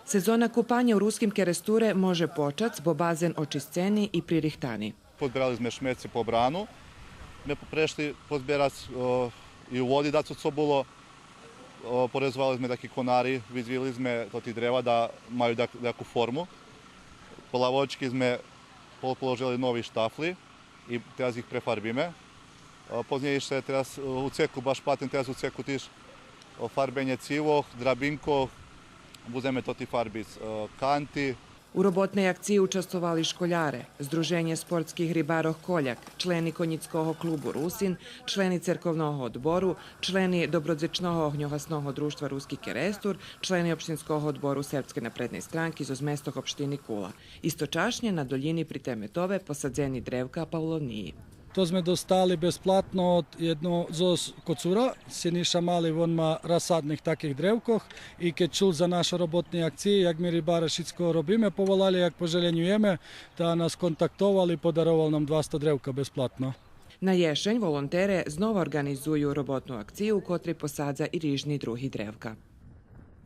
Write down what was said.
Сезона купання у Русkim Керестуре може почати, бо базен очистені і приріхтані. Pozbierali sme šmeci po branu, sme prešli pozbierať i u vodi da co bolo, porezovali sme takí konári, vyzvili sme to tí dreva da majú takú formu. Po lavočky sme položili novi štafli i teraz ih prefarbíme. Poznije še teraz u ceku, baš patim teraz u ceku tiš farbenje civoh, drabinkoh, budeme to ti farbi kanti. У роботній акції участвували школяри, Здруženje sportskih ribarov Koljak, члени Konjickого klubu Rusin, члени церковного odboru, члени Dobrodzečного ognjogasnog društva Ruski Kerestur, члени opštinskog odboru Srpske napredne stranke iz ozmestog opštini Kula. Istočašnje na doljini pri Temetove posadzeni drevka Pavlovniji. To sme dostali besplatno od jedno zos kocura, Siniša Mali, on ma razsadnih takih drevkoh i keď čul za naše robotne akcije, jak mi ribara šitsko robime, povolali, jak poželenjujeme, da nas kontaktovali, podarovali nam 200 drevka besplatno. Na ješenj volontere znova organizuju robotnu akciju, kotri posadza i rižni drugi drevka.